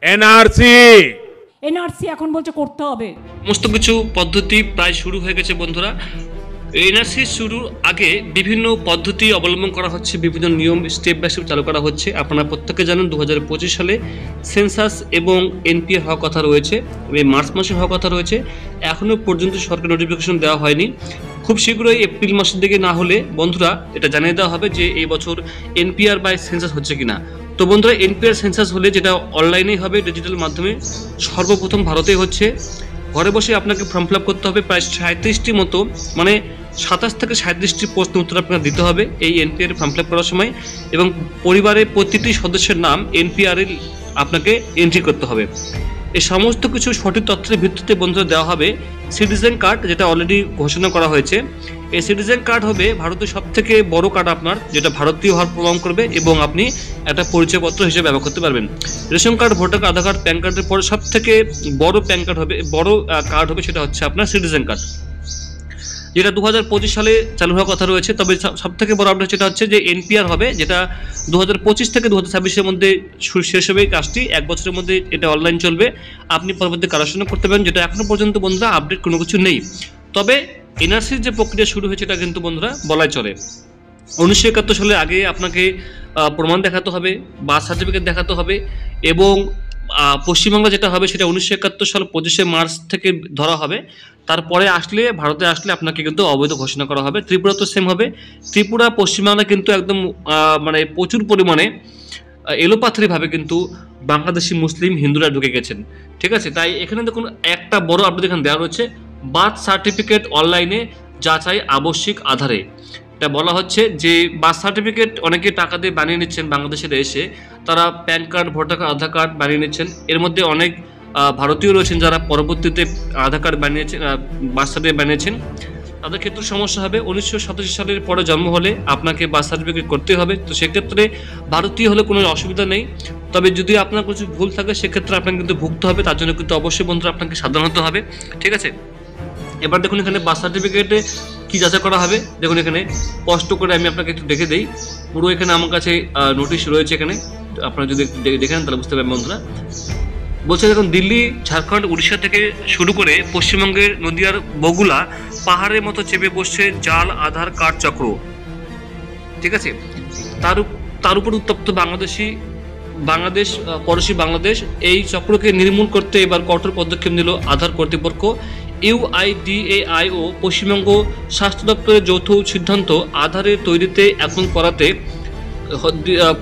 NRC NRC এখন বলছে করতে হবে। সমস্ত কিছু পদ্ধতি প্রায় শুরু হয়ে গেছে বন্ধুরা। এনআরসি শুরুর আগে বিভিন্ন পদ্ধতি অবলম্বন করা হচ্ছে, বিভিন্ন নিয়ম স্টেপ বাই স্টেপ চালু করা হচ্ছে। আপনারা প্রত্যেকে জানেন 2025 সালে সেন্সাস এবং এনপিআর হওয়ার কথা রয়েছে, মার্চ মাসে হওয়ার কথা রয়েছে। এখনও পর্যন্ত সরকার নোটিফিকেশন দেওয়া হয়নি। খুব শীঘ্রই এপ্রিল মাসের দিকে না হলে বন্ধুরা এটা জানিয়ে দেওয়া হবে যে এই বছর এনপিআর বাই সেন্সাস হচ্ছে কিনা। তো বন্ধুরা, এনপিআর সেন্সাস হলে যেটা অনলাইনেই হবে, ডিজিটাল মাধ্যমে সর্বপ্রথম ভারতেই হচ্ছে। ঘরে বসে আপনাকে ফর্ম ফিল আপ করতে হবে, প্রায় 37টি মতো, মানে 27 থেকে 37টি প্রশ্ন উত্তর আপনাকে দিতে হবে এই এনপিআর ফর্ম ফিল আপ করার সময়, এবং পরিবারের প্রতিটি সদস্যের নাম এনপিআরে আপনাকে এন্ট্রি করতে হবে। এই সমস্ত কিছু সঠিক তথ্যের ভিত্তিতে বন্ধুরা দেওয়া হবে সিটিজেন কার্ড, যেটা অলরেডি ঘোষণা করা হয়েছে। এই সিটিজেন কার্ড হবে ভারতের সবথেকে বড় কার্ড আপনার, যেটা ভারতীয় হওয়ার প্রমাণ করবে এবং আপনি একটা পরিচয়পত্র হিসেবে ব্যবহার করতে পারবেন। রেশন কার্ড, ভোটার কার্ড, আধার কার্ড, প্যান কার্ডের পরে সবথেকে বড় প্যান কার্ড হবে, বড় কার্ড হবে, সেটা হচ্ছে আপনার সিটিজেন কার্ড, যেটা 2025 সালে চালু হওয়ার কথা রয়েছে। তবে সবথেকে বড় আপডেট যেটা হচ্ছে যে এনপিআর হবে, যেটা 2025 থেকে 2026-এর মধ্যে শেষ হবে কাজটি। 1 বছরের মধ্যে এটা অনলাইন চলবে, আপনি পরবর্তী কালেকশন করতে পারেন, যেটা এখনো পর্যন্ত বন্ধুরা আপডেট কোনো কিছু নেই। তবে এনআরসির যে প্রক্রিয়া শুরু হয়েছে এটা কিন্তু বন্ধুরা বলাই চলে। 1971 সালে আগে আপনাকে প্রমাণ দেখাতে হবে, বার্থ সার্টিফিকেট দেখাতে হবে, এবং পশ্চিমবাংলা যেটা হবে সেটা 1971 সাল 25শে মার্চ থেকে ধরা হবে। তারপরে আসলে ভারতে আসলে আপনাকে কিন্তু অবৈধ ঘোষণা করা হবে। ত্রিপুরা তো সেম হবে। ত্রিপুরা, পশ্চিমবাংলা কিন্তু একদম মানে প্রচুর পরিমাণে এলোপাথারিভাবে কিন্তু বাংলাদেশি মুসলিম হিন্দুরা ঢুকে গেছেন, ঠিক আছে। তাই এখানে দেখুন একটা বড় আপডেট এখানে দেওয়া রয়েছে, বার্থ সার্টিফিকেট অনলাইনে যাচাই আবশ্যিক আধারে। এটা বলা হচ্ছে যে বার্থ সার্টিফিকেট অনেকে টাকা দিয়ে বানিয়ে নিচ্ছেন, বাংলাদেশে এসে তারা প্যান কার্ড, ভোটার কার্ড, আধার কার্ড বানিয়ে নিচ্ছেন। এর মধ্যে অনেক ভারতীয় রয়েছেন যারা পরবর্তীতে আধার কার্ড বানিয়েছেন, বার্থ সার্টিফিকেট বানিয়েছেন। তাদের ক্ষেত্রে সমস্যা হবে। 1987 সালের পরে জন্ম হলে আপনাকে বার্থ সার্টিফিকেট করতে হবে। তো সেক্ষেত্রে ভারতীয় হলে কোনো অসুবিধা নেই। তবে যদি আপনার কিছু ভুল থাকে সেক্ষেত্রে আপনাকে কিন্তু ভুগতে হবে। তার জন্য কিন্তু অবশ্যই বন্ধুরা আপনাকে সাবধান হতে হবে, ঠিক আছে। এবার দেখুন এখানে বার্থ সার্টিফিকেটে কি যাচাই করা হবে। দেখুন এখানে স্পষ্ট করে আমি আপনাকে একটু দেখে দেই। পুরো এখানে আমার কাছে নোটিশ রয়েছে, এখানে আপনারা যদি দেখেন তাহলে বুঝতে পারবেন বন্ধুরা। বলছে দেখুন, দিল্লি, ঝাড়খণ্ড, উড়িষ্যা থেকে শুরু করে পশ্চিমবঙ্গের নদিয়ার বগুলা পাহাড়ের মতো চেপে বসছে জাল আধার কার্ড চক্র, ঠিক আছে। তার উপর উত্তপ্ত বাংলাদেশ পড়োশী বাংলাদেশ। এই চক্রকে নির্মূল করতে এবার কঠোর পদক্ষেপ নিল আধার কর্তৃপক্ষ। ইউআইডিএআই ও পশ্চিমবঙ্গ স্বাস্থ্য দপ্তরের যৌথ সিদ্ধান্ত, আধারের তৈরিতে এখন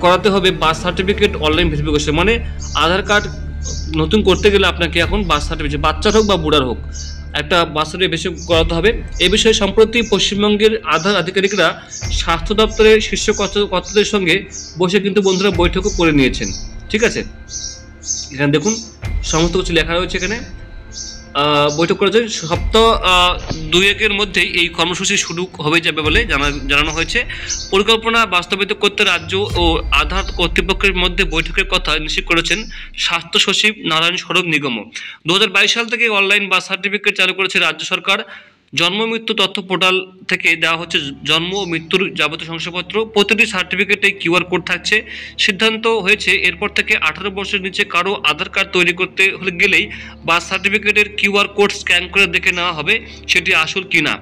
করাতে হবে বার্থ সার্টিফিকেট অনলাইন ভেরিফিকেশন। মানে আধার কার্ড নতুন করতে গেলে আপনাকে এখন বার্থ সার্টিফিকেট, বাচ্চার হোক বা বুড়ার হোক, একটা বার্থ সার্টিফিকেট বেশি করাতে হবে। এ বিষয়ে সম্প্রতি পশ্চিমবঙ্গের আধার আধিকারিকরা স্বাস্থ্য দপ্তরের শীর্ষ কর্তাদের সঙ্গে বসে কিন্তু বন্ধুরা বৈঠকও করে নিয়েছেন, ঠিক আছে। এখানে দেখুন সমস্ত কিছু লেখা রয়েছে এখানে। বৈঠক করেছে সপ্তাহ 2-1-এর মধ্যেই এই কর্মসূচি শুরু হয়ে যাবে বলে জানানো হয়েছে। পরিকল্পনা বাস্তবায়িত করতে রাজ্য ও আধার কর্তৃপক্ষের মধ্যে বৈঠকের কথা নিশ্চিত করেছেন স্বাস্থ্য সচিব নারায়ণ সরব নিগম। 2022 সাল থেকে অনলাইন বার্থ সার্টিফিকেট চালু করেছে রাজ্য সরকার। জন্ম মৃত্যু তথ্য পোর্টাল থেকে দেওয়া হচ্ছে জন্ম ও মৃত্যুর যাবতীয় শংসাপত্র। প্রতিটি সার্টিফিকেটে কিউআর কোড থাকছে। সিদ্ধান্ত হয়েছে এরপর থেকে 18 বছরের নিচে কারো আধার কার্ড তৈরি করতে হলে গেলেই বার্থ সার্টিফিকেটের কিউআর কোড স্ক্যান করে দেখে নেওয়া হবে সেটি আসল কিনা।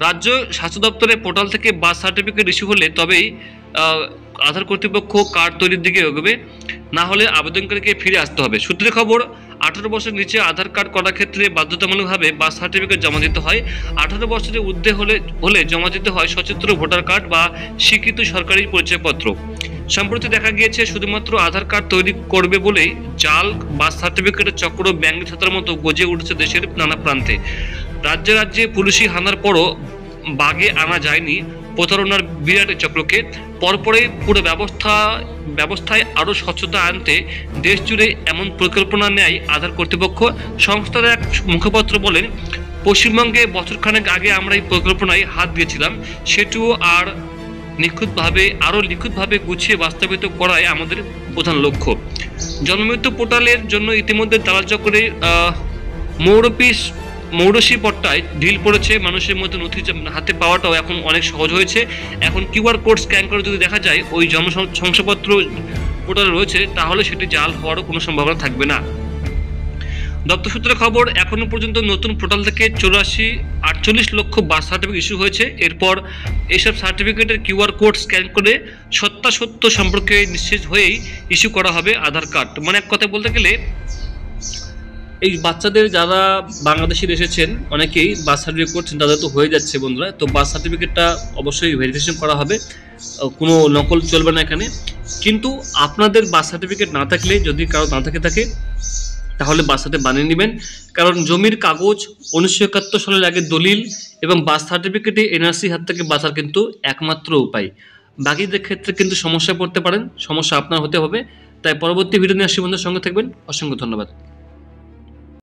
রাজ্য স্বাস্থ্য দপ্তরের পোর্টাল থেকে বার্থ সার্টিফিকেট ইস্যু হলে তবেই আধার কর্তৃপক্ষ কার্ড তৈরির দিকে এগোবে, না হলে আবেদনকারীকে ফিরে আসতে হবে। সূত্রের খবর, 18 বছরের নিচে আধার কার্ড করার ক্ষেত্রে বাধ্যতামূলকভাবে বার্থ সার্টিফিকেট জমা দিতে হয়। 18 বছরের ঊর্ধ্বে হলে জমা দিতে হয় সচিত্র ভোটার কার্ড বা স্বীকৃত সরকারি পরিচয়পত্র। সম্প্রতি দেখা গিয়েছে শুধুমাত্র আধার কার্ড তৈরি করবে বলেই জাল বার্থ সার্টিফিকেটের চক্র ব্যাঙ্গি ছাতার মতো গজে উঠেছে দেশের নানা প্রান্তে। রাজ্যে রাজ্যে পুলিশি হানার পরও বাগে আনা যায়নি প্রতারণার বিরাট চক্রকে। পরপরে পুরো ব্যবস্থায় আরও স্বচ্ছতা আনতে দেশ জুড়ে এমন পরিকল্পনা নেয় আধার কর্তৃপক্ষ। সংস্থার এক মুখপাত্র বলেন, পশ্চিমবঙ্গে বছরখানেক আগে আমরা এই পরিকল্পনায় হাত দিয়েছিলাম, সেটিও আরও নিখুঁতভাবে গুছিয়ে বাস্তবায়িত করাই আমাদের প্রধান লক্ষ্য। জন্মমৃত্যু পোর্টালের জন্য ইতিমধ্যে দালাল চক্রে মৌরসি পট্টায় ঢিল পড়েছে। মানুষের মধ্যে নথি হাতে পাওয়াটাও এখন অনেক সহজ হয়েছে। এখন কিউআর কোড স্ক্যান করে যদি দেখা যায় ওই জন্ম শংসাপত্র পোর্টালে রয়েছে, তাহলে সেটি জাল হওয়ারও কোনো সম্ভাবনা থাকবে না। দপ্তর সূত্রে খবর, এখনো পর্যন্ত নতুন পোর্টাল থেকে 48 লক্ষ বার্থ সার্টিফিকেট ইস্যু হয়েছে। এরপর এইসব সার্টিফিকেটের কিউআর কোড স্ক্যান করে সত্যাসত্য সম্পর্কে নিশ্চিত হয়েই ইস্যু করা হবে আধার কার্ড। মানে এক কথায় বলতে গেলে এই বাচ্চাদের যারা বাংলাদেশে এসেছেন অনেকেই বার্থ সার্টিফিকেট করছেন, তাদের তো হয়ে যাচ্ছে বন্ধুরা। তো বার্থ সার্টিফিকেটটা অবশ্যই ভেরিফিকেশন করা হবে, কোনো নকল চলবে না এখানে। কিন্তু আপনাদের বার্থ সার্টিফিকেট না থাকলে, যদি কারো না থাকে তাহলে বার্থ সার্টিফিকেট বানিয়ে নেবেন। কারণ জমির কাগজ, 1971 সালের আগের দলিল এবং বার্থ সার্টিফিকেটে এনআরসি হাত থেকে বাঁচার কিন্তু একমাত্র উপায়। বাকিদের ক্ষেত্রে কিন্তু সমস্যায় পড়তে পারেন, সমস্যা আপনার হতে হবে। তাই পরবর্তী ভিডিও নিয়ে আসছি বন্ধুর সঙ্গে থাকবেন। অসংখ্য ধন্যবাদ।